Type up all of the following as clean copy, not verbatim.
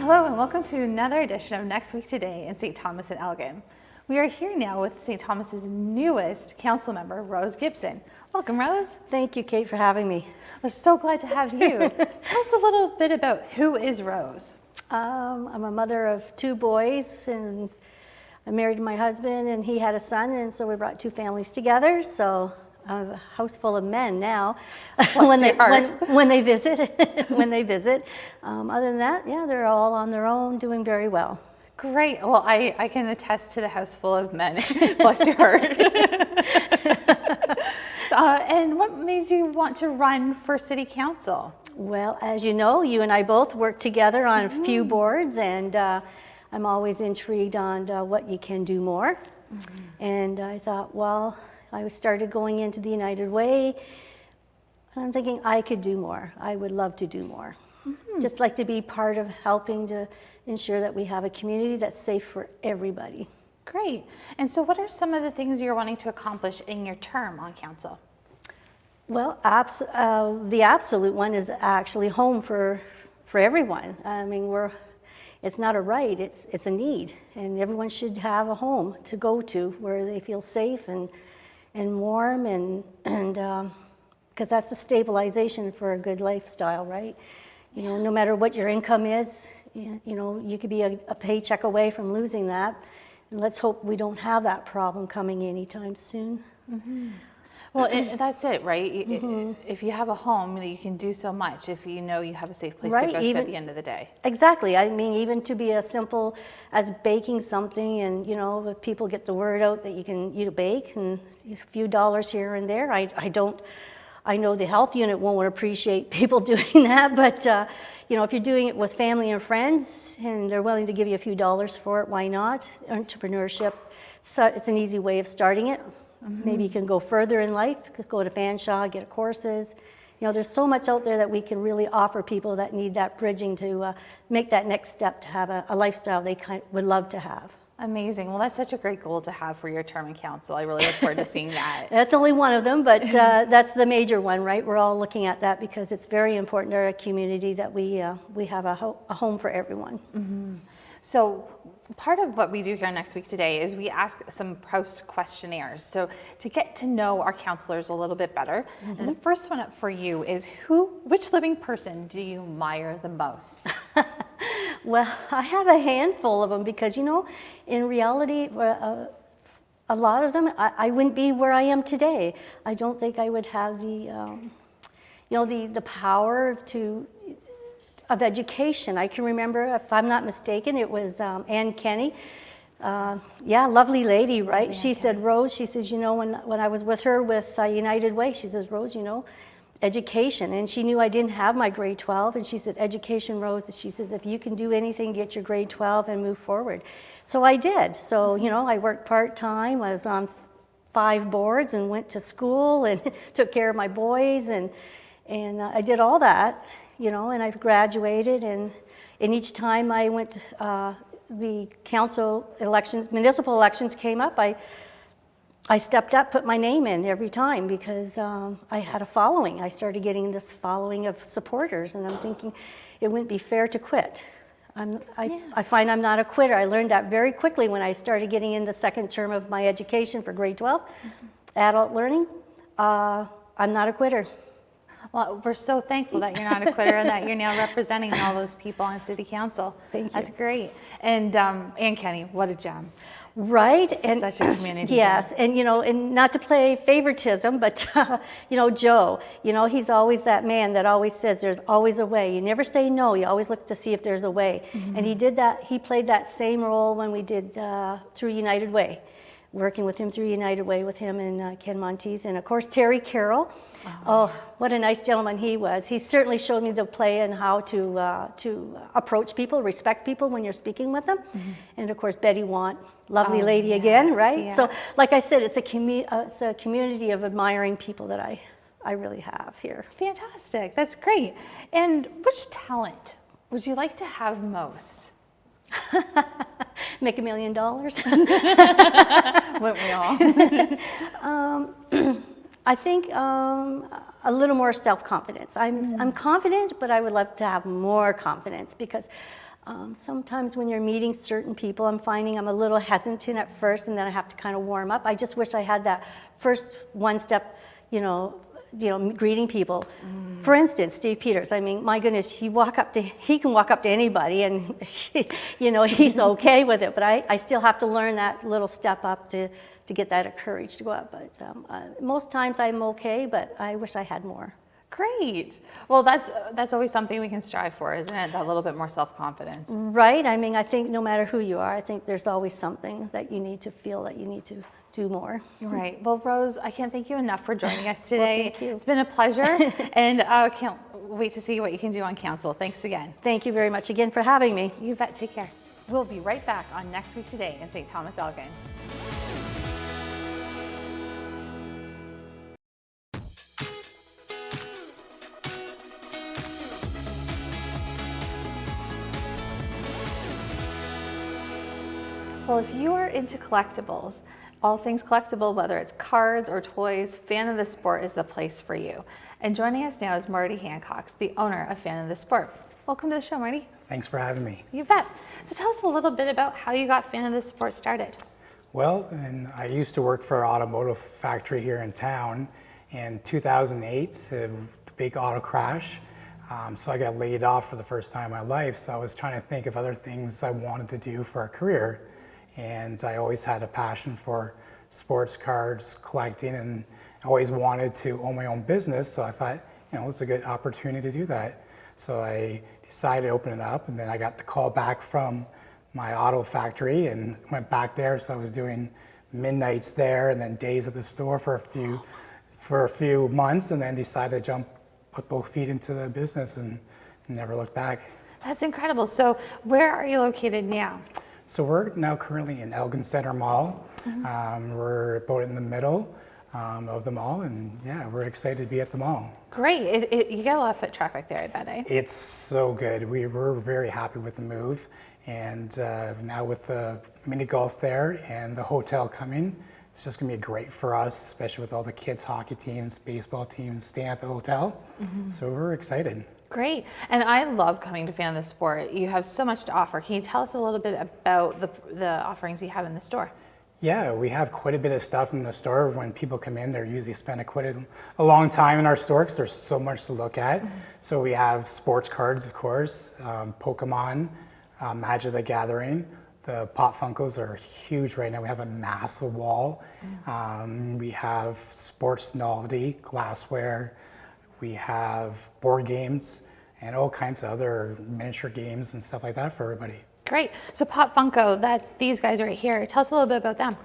Hello and welcome to another edition of Next Week Today in St. Thomas and Elgin. We are here now with St. Thomas's newest council member, Rose Gibson. Welcome, Rose. Thank you, Kate, for having me. We're so glad to have you. Tell us a little bit about who is Rose. I'm a mother of two boys, and I'm married to my husband, and he had a son, and so we brought two families together. So I have a house full of men now when they visit. When they visit. Other than that, yeah, they're all on their own, doing very well. Great. Well, I can attest to the house full of men. Bless your heart. And what made you want to run for city council? Well, as you know, you and I both work together on a few boards, and I'm always intrigued on what you can do more. And I thought, well, I started going into the United Way, and I'm thinking I could do more. I would love to do more. Just like to be part of helping to ensure that we have a community that's safe for everybody. Great. And so what are some of the things you're wanting to accomplish in your term on council? Well, the absolute one is actually home for everyone. I mean, it's not a right, it's a need, and everyone should have a home to go to where they feel safe and warm, and because that's the stabilization for a good lifestyle, right? You know, no matter what your income is, you know, you could be a paycheck away from losing that, and let's hope we don't have that problem coming anytime soon. Well, that's it, right? If you have a home, you can do so much if you know you have a safe place to go to at the end of the day. Exactly. I mean, even to be as simple as baking something, and you know, if people get the word out that you can bake, and a few dollars here and there. I know the health unit won't appreciate people doing that, but you know, if you're doing it with family and friends, and they're willing to give you a few dollars for it, why not? Entrepreneurship, so it's an easy way of starting it. Maybe you can go further in life, go to Fanshawe, get courses. You know, there's so much out there that we can really offer people that need that bridging to make that next step to have a lifestyle they would love to have. Amazing. Well, that's such a great goal to have for your term in council. I really look forward to seeing that. That's only one of them, but that's the major one, right? We're all looking at that because it's very important to our community that we have a home for everyone. So part of what we do here Next Week Today is we ask some post questionnaires. So to get to know our counselors a little bit better. And the first one up for you is which living person do you admire the most? Well, I have a handful of them because, you know, in reality, a lot of them, I wouldn't be where I am today. I don't think I would have the, you know, the power of education. I can remember, if I'm not mistaken, it was Ann Kenny. Yeah, lovely lady, right? She said, Rose, she says, you know, when I was with her with United Way, she says, Rose, you know, education. And she knew I didn't have my grade 12, and she said, education, Rose. She says, if you can do anything, get your grade 12 and move forward. So I did. So, you know, I worked part-time. I was on 5 boards and went to school and took care of my boys, and I did all that. You know, and I graduated, and each time I went, the council elections, municipal elections came up, I stepped up, put my name in every time because I had a following. I started getting this following of supporters, and I'm thinking it wouldn't be fair to quit. I find I'm not a quitter. I learned that very quickly when I started getting into the second term of my education for grade 12, adult learning. I'm not a quitter. Well, we're so thankful that you're not a quitter and that you're now representing all those people on city council. Thank you. That's great. And Ann Kenny, what a gem. Right. And such a community yes, gem. and you know, and not to play favoritism, but you know, Joe, you know, he's always that man that always says there's always a way. You never say no, you always look to see if there's a way. And he did that, he played that same role when we did through United Way, working with him through United Way with him and Ken Monteith, and of course Terry Carroll. Oh, what a nice gentleman he was. He certainly showed me the play and how to approach people, respect people when you're speaking with them. And of course Betty Want, lovely lady again, right? Yeah. So like I said, it's a community of admiring people that I really have here. Fantastic, that's great. And which talent would you like to have most? Make $1 million. Wouldn't we all? I think a little more self-confidence. I'm confident, but I would love to have more confidence because Sometimes when you're meeting certain people, I'm finding I'm a little hesitant at first, and then I have to kind of warm up. I just wish I had that first one step, greeting people. For instance, Steve Peters. I mean, my goodness, he can walk up to anybody, and he's okay with it. But I still have to learn that little step up to get that courage to go up. But most times I'm okay, but I wish I had more. Great. Well, that's always something we can strive for, isn't it? That little bit more self-confidence. Right. I mean, I think no matter who you are, I think there's always something that you need to feel that you need to do more. Right. Well, Rose, I can't thank you enough for joining us today. Well, thank you. It's been a pleasure, and I can't wait to see what you can do on council. Thanks again. Thank you very much again for having me. You bet. Take care. We'll be right back on Next Week Today in St. Thomas-Elgin. Well, if you are into collectibles, all things collectible, whether it's cards or toys, Fan of the Sport is the place for you. And joining us now is Marty Hancock, the owner of Fan of the Sport. Welcome to the show, Marty. Thanks for having me. You bet. So tell us a little bit about how you got Fan of the Sport started. Well, and I used to work for an automotive factory here in town. In 2008, the big auto crash. So I got laid off for the first time in my life. So I was trying to think of other things I wanted to do for a career. And I always had a passion for sports cards, collecting, and I always wanted to own my own business. So I thought, it's a good opportunity to do that. So I decided to open it up, and then I got the call back from my auto factory and went back there. So I was doing midnights there and then days at the store for a few months, and then decided to put both feet into the business and never looked back. That's incredible. So where are you located now? So we're now currently in Elgin Center Mall. We're about in the middle of the mall, and yeah, we're excited to be at the mall. Great. You get a lot of foot traffic there, I bet, eh? It's so good. We're very happy with the move, and now with the mini golf there and the hotel coming, it's just going to be great for us, especially with all the kids' hockey teams, baseball teams staying at the hotel. So we're excited. Great. And I love coming to Fan of the Sport. You have so much to offer. Can you tell us a little bit about the offerings you have in the store? Yeah, we have quite a bit of stuff in the store. When people come in, they're usually spending quite a long time in our store because there's so much to look at. So we have sports cards, of course, Pokemon, Magic the Gathering. The Pop Funkos are huge right now. We have a massive wall. We have sports novelty, glassware. We have board games and all kinds of other miniature games and stuff like that for everybody. Great. So Pop Funko, that's these guys right here. Tell us a little bit about them.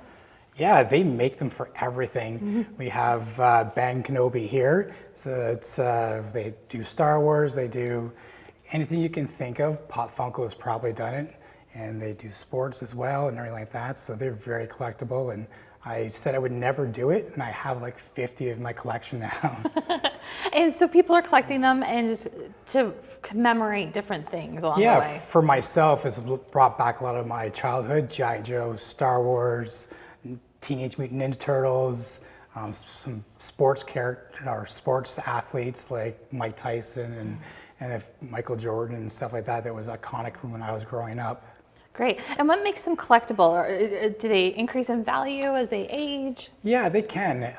Yeah, they make them for everything. We have Ben Kenobi here. So they do Star Wars, they do anything you can think of. Pop Funko has probably done it. And they do sports as well and everything like that. So they're very collectible. And I said I would never do it, and I have like 50 of my collection now. And so people are collecting them and just to commemorate different things along the way. Yeah, for myself, it's brought back a lot of my childhood, G.I. Joe, Star Wars, Teenage Mutant Ninja Turtles, some sports characters or sports athletes like Mike Tyson and if Michael Jordan and stuff like that was iconic when I was growing up. Great. And what makes them collectible? Or do they increase in value as they age? Yeah, they can.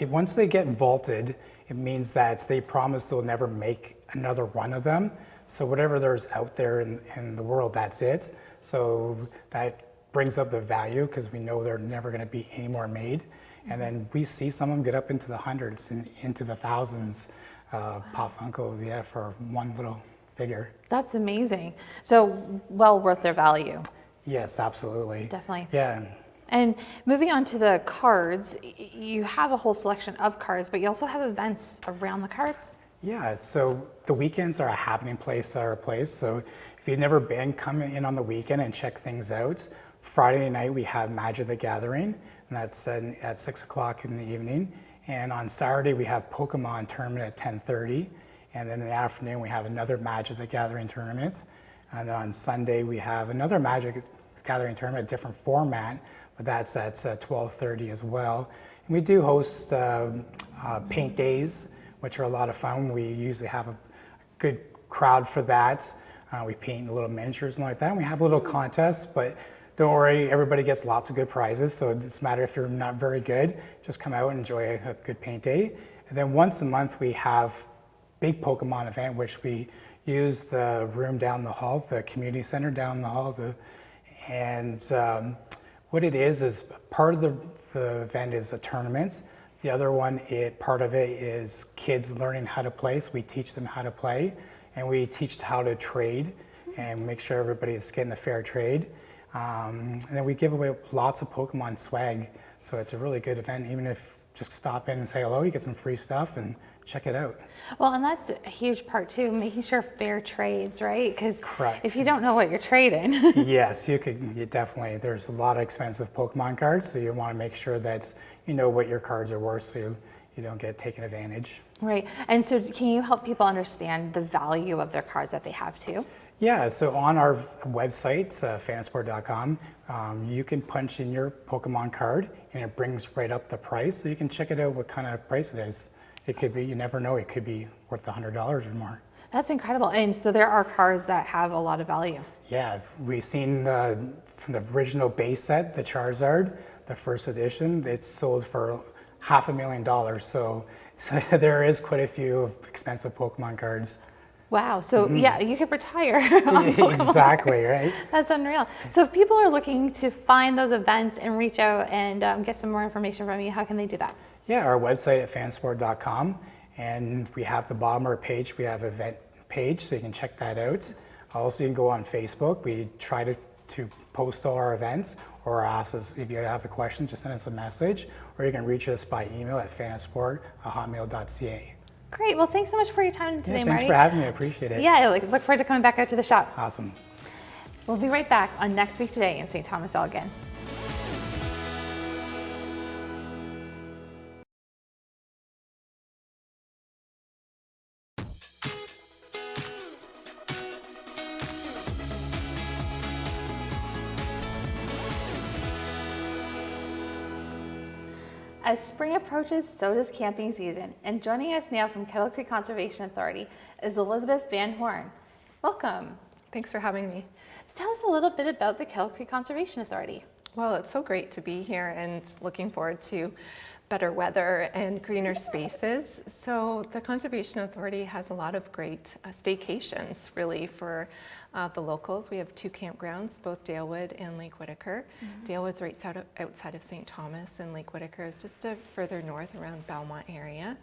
Once they get vaulted, it means that they promise they'll never make another run of them. So whatever there's out there in the world, that's it. So that brings up the value because we know they're never going to be any more made. And then we see some of them get up into the hundreds and into the thousands. Pop Funkos, yeah, for one little figure. That's amazing. So well worth their value. Yes, absolutely. Definitely. Yeah. And moving on to the cards, you have a whole selection of cards, but you also have events around the cards. Yeah, so the weekends are a happening place at our place. So if you've never been, come in on the weekend and check things out. Friday night we have Magic the Gathering, and that's at 6 o'clock in the evening. And on Saturday we have Pokemon tournament at 10:30. And then in the afternoon we have another Magic the Gathering tournament. And then on Sunday we have another Magic Gathering tournament, a different format, but that's at 12:30 as well. And we do host paint days, which are a lot of fun. We usually have a good crowd for that. We paint little miniatures and like that. And we have a little contest, but don't worry, everybody gets lots of good prizes. So it doesn't matter if you're not very good, just come out and enjoy a good paint day. And then once a month we have big Pokemon event, which we use the room down the hall, the community center down the hall. What it is part of the event is a tournament. The other one, part of it is kids learning how to play. So we teach them how to play, and we teach how to trade and make sure everybody is getting a fair trade. And then we give away lots of Pokemon swag. So it's a really good event. Even if just stop in and say hello, you get some free stuff and check it out. Well, and that's a huge part too, making sure fair trades, right? Because Correct. if you don't know what you're trading. Yes, you definitely, there's a lot of expensive Pokemon cards, so you want to make sure that you know what your cards are worth so you don't get taken advantage. Right, and so can you help people understand the value of their cards that they have too? Yeah, so on our website, fantasport.com, you can punch in your Pokemon card and it brings right up the price, so you can check it out what kind of price it is. It could be, you never know, it could be worth $100 or more. That's incredible. And so there are cards that have a lot of value. Yeah, we've seen from the original base set, the Charizard, the first edition, it's sold for $500,000. So there is quite a few expensive Pokemon cards. Wow, so yeah, you could retire. Exactly, right? That's unreal. So if people are looking to find those events and reach out and get some more information from you, how can they do that? Yeah, our website at fansport.com, and we have the bottom of our page, we have an event page, so you can check that out. Also, you can go on Facebook. We try to post all our events, or ask us if you have a question, just send us a message, or you can reach us by email at fantasport@hotmail.ca. Great. Well, thanks so much for your time today, Thanks Marty. for having me. I appreciate it. Yeah, I look forward to coming back out to the shop. Awesome. We'll be right back on Next Week Today in St. Thomas-Elgin. As spring approaches, so does camping season. And joining us now from Kettle Creek Conservation Authority is Elizabeth Van Horn. Welcome. Thanks for having me. Tell us a little bit about the Kettle Creek Conservation Authority. Well, it's so great to be here and looking forward to better weather and greener spaces. So the Conservation Authority has a lot of great staycations really for the locals. We have two campgrounds, both Dalewood and Lake Whitaker. Dalewood's right outside of St. Thomas, and Lake Whitaker is just further north around Belmont area.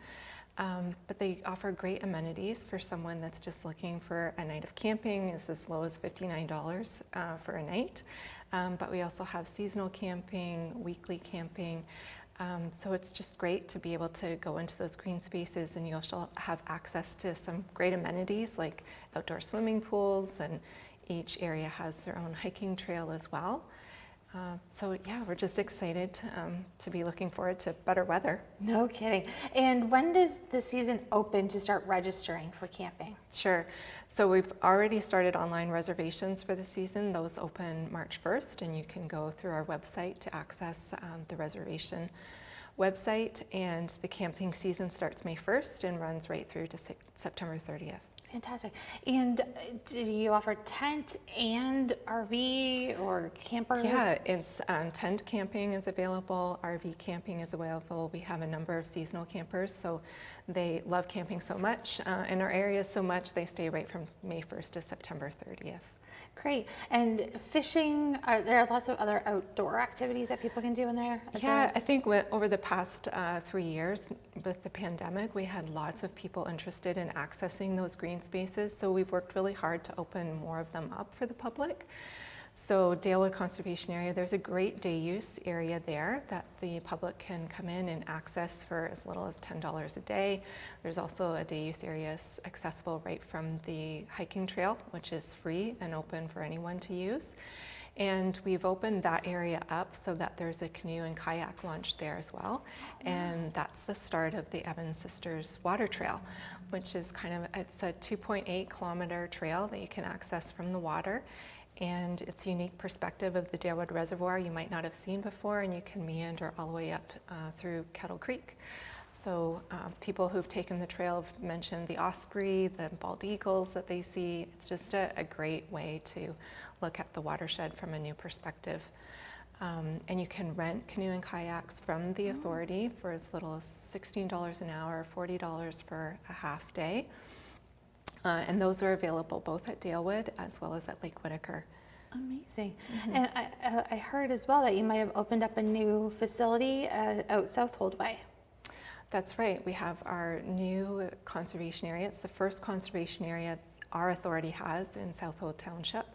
But they offer great amenities for someone that's just looking for a night of camping. It's as low as $59 for a night. But we also have seasonal camping, weekly camping. So it's just great to be able to go into those green spaces, and you also have access to some great amenities like outdoor swimming pools, and each area has their own hiking trail as well. So yeah, we're just excited to be looking forward to better weather. No kidding. And when does the season open to start registering for camping? Sure. So we've already started online reservations for the season. Those open March 1st, and you can go through our website to access the reservation website. And the camping season starts May 1st and runs right through to September 30th. Fantastic. And do you offer tent and RV or campers? Yeah, it's tent camping is available, RV camping is available. We have a number of seasonal campers, so they love camping so much in our area so much, they stay right from May 1st to September 30th. Great. And fishing, are there lots of other outdoor activities that people can do in there? Yeah, I think over the past 3 years with the pandemic, we had lots of people interested in accessing those green spaces. So we've worked really hard to open more of them up for the public. So Dalewood Conservation Area, there's a great day use area there that the public can come in and access for as little as $10 a day. There's also a day use area accessible right from the hiking trail, which is free and open for anyone to use. And we've opened that area up so that there's a canoe and kayak launch there as well. And that's the start of the Evans Sisters Water Trail, which is it's a 2.8 kilometer trail that you can access from the water. And it's a unique perspective of the Dalewood Reservoir you might not have seen before, and you can meander all the way up through Kettle Creek. So people who've taken the trail have mentioned the osprey, the bald eagles that they see. It's just a great way to look at the watershed from a new perspective. And you can rent canoe and kayaks from the authority for as little as $16 an hour, $40 for a half day. And those are available both at Dalewood as well as at Lake Whitaker. Amazing. And I heard as well that you might have opened up a new facility out Southold Way. That's right. We have our new conservation area. It's the first conservation area our authority has in Southold Township.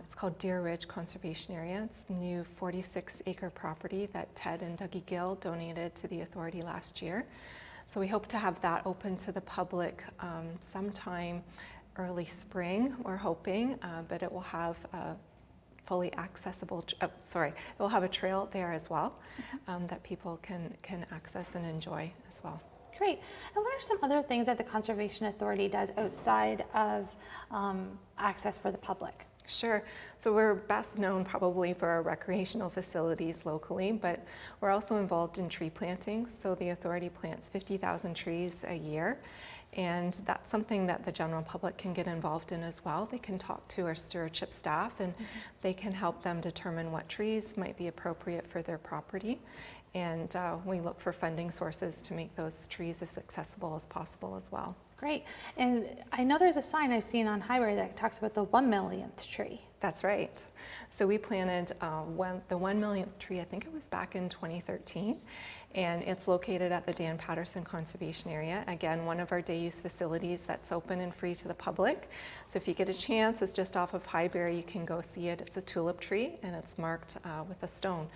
It's called Deer Ridge Conservation Area. It's a new 46-acre property that Ted and Dougie Gill donated to the authority last year. So we hope to have that open to the public sometime early spring, we're hoping, but it will have a fully accessible, it will have a trail there as well that people can access and enjoy as well. Great. And what are some other things that the Conservation Authority does outside of access for the public? Sure. So we're best known probably for our recreational facilities locally, but we're also involved in tree planting. So the authority plants 50,000 trees a year, and that's something that the general public can get involved in as well. They can talk to our stewardship staff, and they can help them determine what trees might be appropriate for their property. And we look for funding sources to make those trees as accessible as possible as well. Great. And I know there's a sign I've seen on Highway that talks about the 1 millionth tree. That's right. So we planted the 1 millionth tree, I think it was back in 2013, and it's located at the Dan Patterson Conservation Area. Again, one of our day use facilities that's open and free to the public. So if you get a chance, it's just off of Highbury, you can go see it. It's a tulip tree, and it's marked with a stone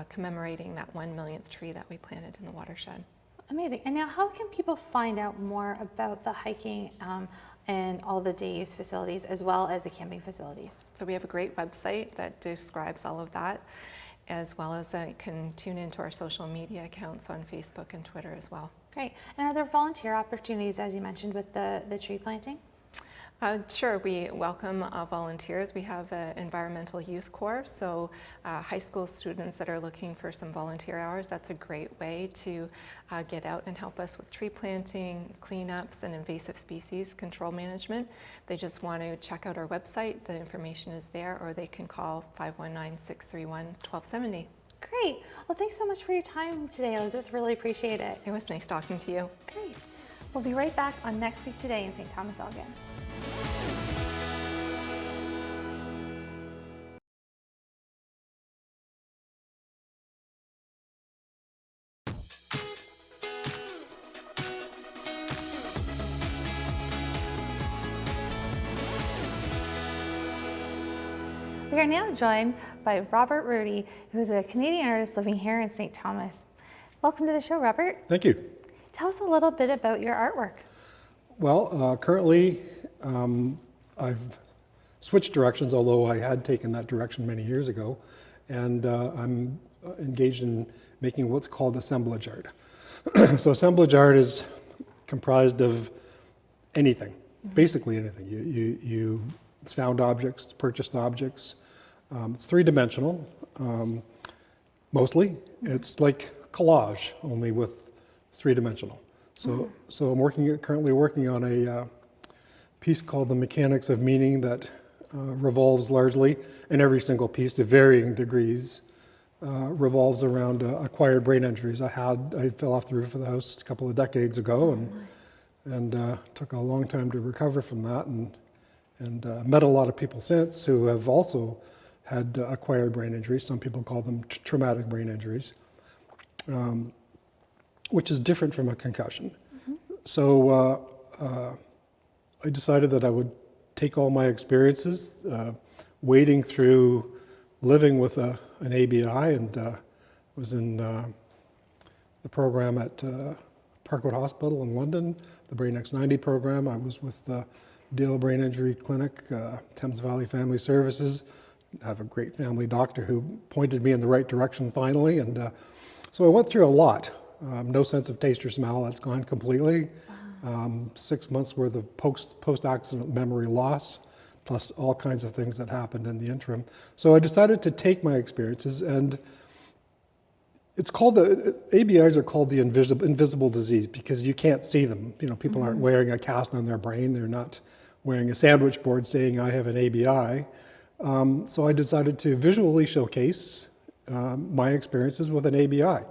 commemorating that 1 millionth tree that we planted in the watershed. Amazing. And now how can people find out more about the hiking and all the day use facilities as well as the camping facilities? So we have a great website that describes all of that, as well as can tune into our social media accounts on Facebook and Twitter as well. Great. And are there volunteer opportunities, as you mentioned, with the tree planting? Sure, we welcome volunteers. We have an environmental youth corps, so high school students that are looking for some volunteer hours, that's a great way to get out and help us with tree planting, cleanups, and invasive species control management. They just want to check out our website, the information is there, or they can call 519-631-1270. Great. Well, thanks so much for your time today, Elizabeth. Really appreciate it. It was nice talking to you. Great. We'll be right back on Next Week Today in St. Thomas-Elgin. We are now joined by Robert Rudy, who is a Canadian artist living here in St. Thomas. Welcome to the show, Robert. Thank you. Tell us a little bit about your artwork. Well, currently I've switched directions, although I had taken that direction many years ago, and I'm engaged in making what's called assemblage art. So assemblage art is comprised of anything, basically anything. It's found objects, it's purchased objects. It's three-dimensional, mostly. It's like collage, only with three-dimensional. So I'm currently working on a piece called The Mechanics of Meaning that revolves largely, and every single piece to varying degrees, revolves around acquired brain injuries. I fell off the roof of the house a couple of decades ago and took a long time to recover from that, and met a lot of people since who have also had acquired brain injuries. Some people call them traumatic brain injuries, which is different from a concussion. So I decided that I would take all my experiences, wading through living with an ABI, and was in the program at Parkwood Hospital in London, the Brain X90 program. I was with the Dale Brain Injury Clinic, Thames Valley Family Services. I have a great family doctor who pointed me in the right direction finally, and so I went through a lot. No sense of taste or smell, that's gone completely. 6 months worth of post-accident memory loss, plus all kinds of things that happened in the interim. So I decided to take my experiences and It's called ABIs are called the invisible disease because you can't see them. You know, people aren't wearing a cast on their brain. They're not wearing a sandwich board saying I have an ABI. So I decided to visually showcase my experiences with an ABI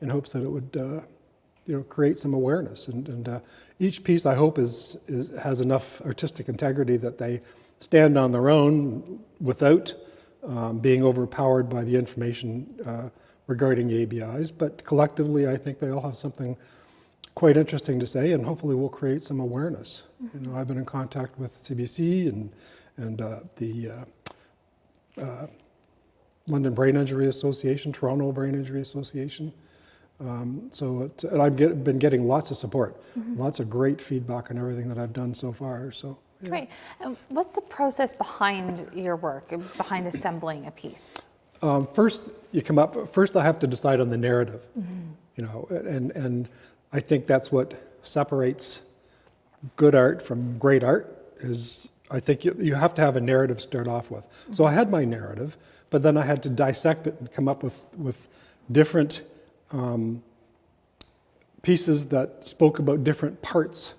in hopes that it would create some awareness. And each piece, I hope, has enough artistic integrity that they stand on their own without being overpowered by the information regarding ABIs. But collectively, I think they all have something quite interesting to say, and hopefully will create some awareness. You know, I've been in contact with CBC and the London Brain Injury Association, Toronto Brain Injury Association. And I've been getting lots of support, lots of great feedback on everything that I've done so far. So, yeah. Great. And what's the process behind your work, behind assembling a piece? First, I have to decide on the narrative, you know, and I think that's what separates good art from great art is I think you have to have a narrative to start off with. So I had my narrative, but then I had to dissect it and come up with different pieces that spoke about different parts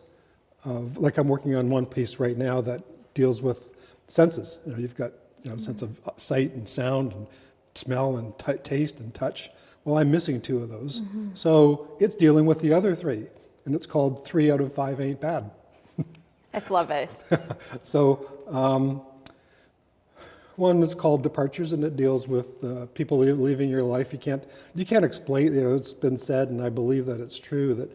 of, like I'm working on one piece right now that deals with senses. You know, you've got, you know, sense of sight and sound and smell and taste and touch. Well, I'm missing 2 of those. So it's dealing with the other 3, and it's called 3 out of 5 ain't bad. I love it. So one is called Departures, and it deals with people leaving your life. You can't explain, you know, it's been said, and I believe that it's true, that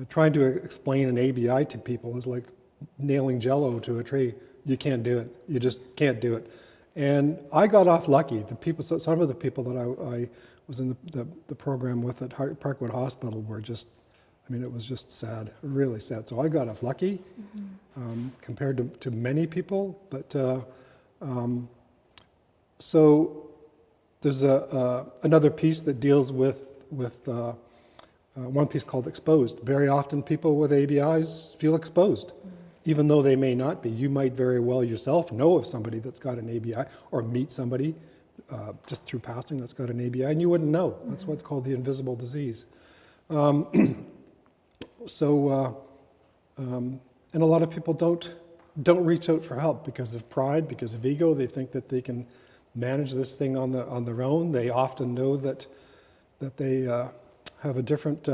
trying to explain an ABI to people is like nailing Jell-O to a tree. You can't do it. You just can't do it. And I got off lucky. Some of the people that I was in the program with at Parkwood Hospital were just, I mean, it was just sad, really sad. So I got off lucky compared to many people. But so there's another piece that deals with one piece called Exposed. Very often people with ABIs feel exposed, even though they may not be. You might very well yourself know of somebody that's got an ABI or meet somebody just through passing that's got an ABI, and you wouldn't know. That's what's called the invisible disease. And a lot of people don't reach out for help because of pride, because of ego. They think that they can manage this thing on their own. They often know that they have a different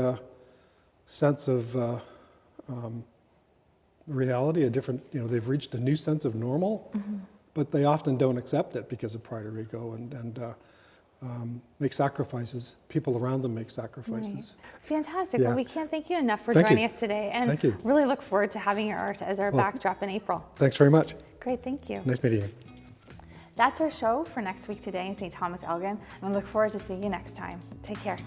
sense of reality, a different, you know, they've reached a new sense of normal, but they often don't accept it because of pride or ego and make sacrifices. People around them make sacrifices. Right. Fantastic. Yeah. Well, we can't thank you enough for Thank joining you. us today, and Thank you. really look forward to having your art as our backdrop in April. Thanks very much. Great, thank you. Nice meeting you. That's our show for next week today in St. Thomas-Elgin, and we look forward to seeing you next time. Take care.